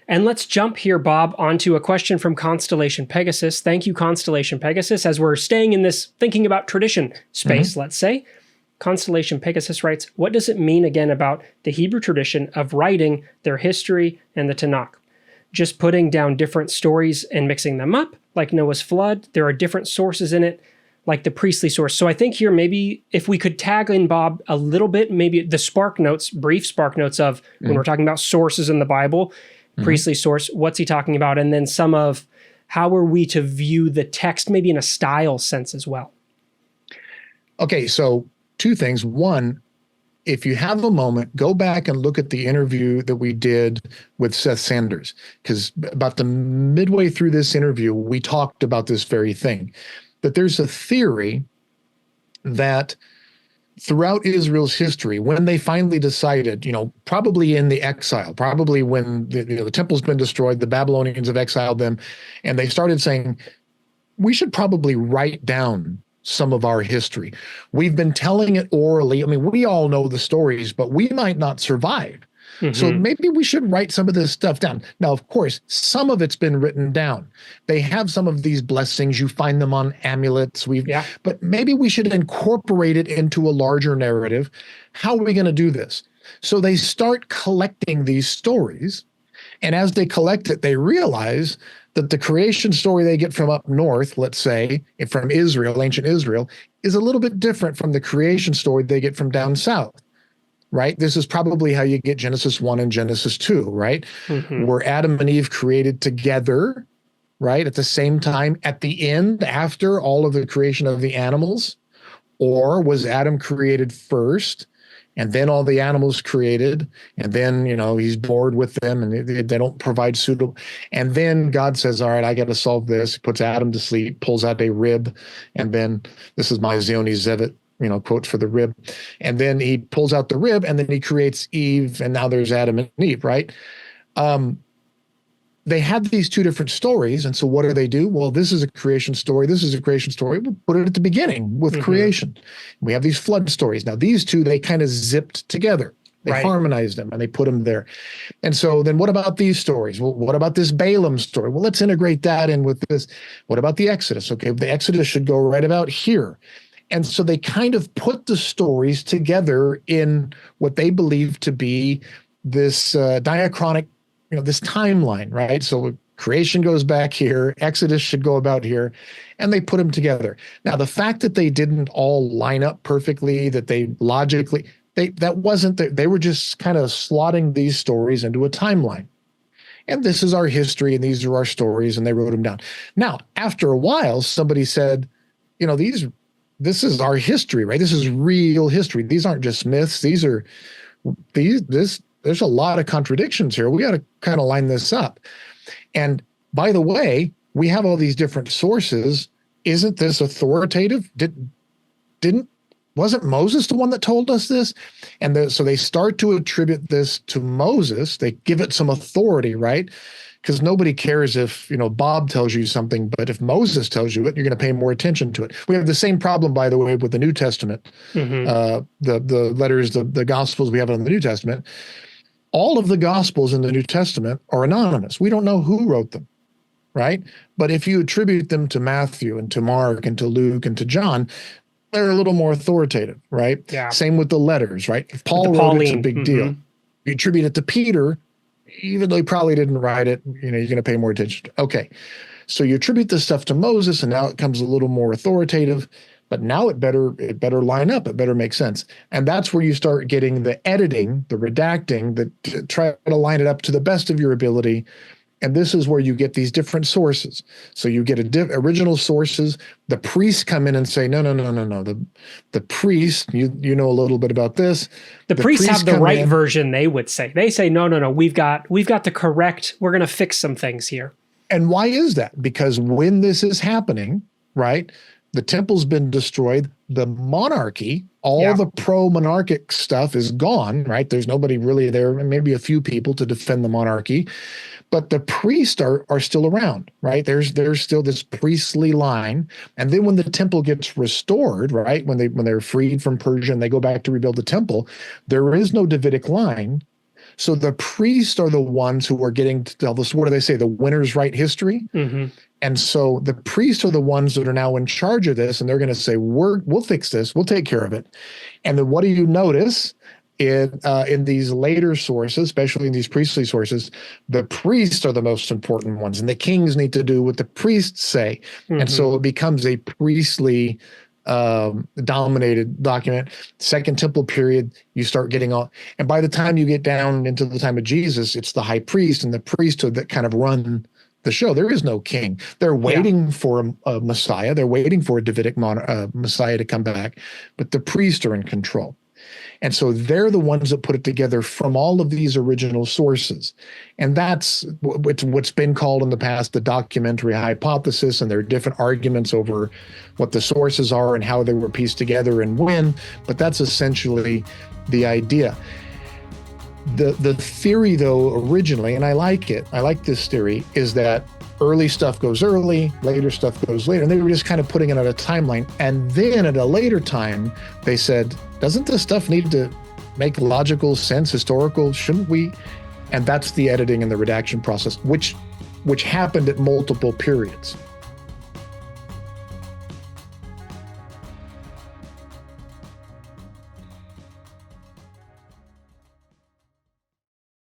And let's jump here, Bob, onto a question from Constellation Pegasus. Thank you, Constellation Pegasus. As we're staying in this thinking about tradition space, let's say, Constellation Pegasus writes, what does it mean again about the Hebrew tradition of writing their history and the Tanakh? Just putting down different stories and mixing them up, like Noah's flood? There are different sources in it, like the priestly source. So I think here maybe if we could tag in, Bob, a little bit, maybe the spark notes, brief spark notes of when we're talking about sources in the Bible, priestly source, what's he talking about? And then some of how are we to view the text, maybe in a style sense as well? Okay, so two things. One, if you have a moment, go back and look at the interview that we did with Seth Sanders, because about the midway through this interview, we talked about this very thing, that there's a theory that throughout Israel's history, when they finally decided, probably in the exile, probably when the temple's been destroyed, the Babylonians have exiled them, and they started saying, we should probably write down some of our history. We've been telling it orally. I mean, we all know the stories, but we might not survive. So maybe we should write some of this stuff down. Now, of course, some of it's been written down. They have some of these blessings. You find them on amulets. But maybe we should incorporate it into a larger narrative. How are we going to do this? So they start collecting these stories. And as they collect it, they realize that the creation story they get from up north, let's say, from Israel, ancient Israel, is a little bit different from the creation story they get from down south. Right? This is probably how you get Genesis 1 and Genesis 2, right? Were Adam and Eve created together, right? At the same time, at the end, after all of the creation of the animals? Or was Adam created first, and then all the animals created, and then, he's bored with them, and they don't provide suitable. And then God says, all right, I got to solve this. He puts Adam to sleep, pulls out a rib, and then, this is my Zioni Zevit, quote for the rib. And then he pulls out the rib, and then he creates Eve, and now there's Adam and Eve, right? They had these two different stories, and so what do? Well, this is a creation story. This is a creation story. We'll put it at the beginning with creation. We have these flood stories. Now, these two, they kind of zipped together. They harmonized them, and they put them there. And so then what about these stories? Well, what about this Balaam story? Well, let's integrate that in with this. What about the Exodus? Okay, the Exodus should go right about here. And so they kind of put the stories together in what they believe to be this diachronic, this timeline, right? So creation goes back here, Exodus should go about here, and they put them together. Now, the fact that they didn't all line up perfectly, that they logically, they were just kind of slotting these stories into a timeline. And this is our history, and these are our stories, and they wrote them down. Now, after a while, somebody said, this is our history, right? This is real history. These aren't just myths. There's a lot of contradictions here. We got to kind of line this up. And by the way, we have all these different sources. Isn't this authoritative? Wasn't Moses the one that told us this? And so they start to attribute this to Moses. They give it some authority, right? Because nobody cares if, Bob tells you something, but if Moses tells you it, you're going to pay more attention to it. We have the same problem, by the way, with the New Testament, the letters, the Gospels we have in the New Testament. All of the Gospels in the New Testament are anonymous. We don't know who wrote them, right? But if you attribute them to Matthew and to Mark and to Luke and to John, they're a little more authoritative, right? Yeah. Same with the letters, right? If Paul wrote it, it's a big deal. You attribute it to Peter, even though he probably didn't write it, you're going to pay more attention. Okay. So you attribute this stuff to Moses, and now it comes a little more authoritative, but now it better line up. It better make sense. And that's where you start getting the editing, the redacting, that try to line it up to the best of your ability. And this is where you get these different sources. So you get original sources. The priests come in and say, no. The priest, you know a little bit about this. The priests have the right version, they would say. They say, no, we've got the correct, we're going to fix some things here. And why is that? Because when this is happening, right, the temple's been destroyed, the monarchy, all the pro-monarchic stuff is gone, right? There's nobody really there, maybe a few people to defend the monarchy. But the priests are still around, right? There's still this priestly line. And then when the temple gets restored, right, when they're freed from Persia and they go back to rebuild the temple, there is no Davidic line. So the priests are the ones who are getting to tell this, what do they say? The winners write history. Mm-hmm. And so the priests are the ones that are now in charge of this, and they're going to say, we'll fix this. We'll take care of it. And then what do you notice in these later sources, especially in these priestly sources? The priests are the most important ones, and the kings need to do what the priests say. Mm-hmm. And so it becomes a priestly dominated document. Second Temple period, you start getting all, and by the time you get down into the time of Jesus, it's the high priest and the priesthood that kind of run the show. There is no king. They're waiting for a Messiah. They're waiting for a Davidic Messiah to come back, but the priests are in control. And so they're the ones that put it together from all of these original sources. And that's what's been called in the past the documentary hypothesis, and there are different arguments over what the sources are and how they were pieced together and when, but that's essentially the idea. The theory, though, originally, and I like this theory, is that early stuff goes early, later stuff goes later, and they were just kind of putting it on a timeline. And then at a later time, they said, doesn't this stuff need to make logical sense, historical? Shouldn't we? And that's the editing and the redaction process, which happened at multiple periods.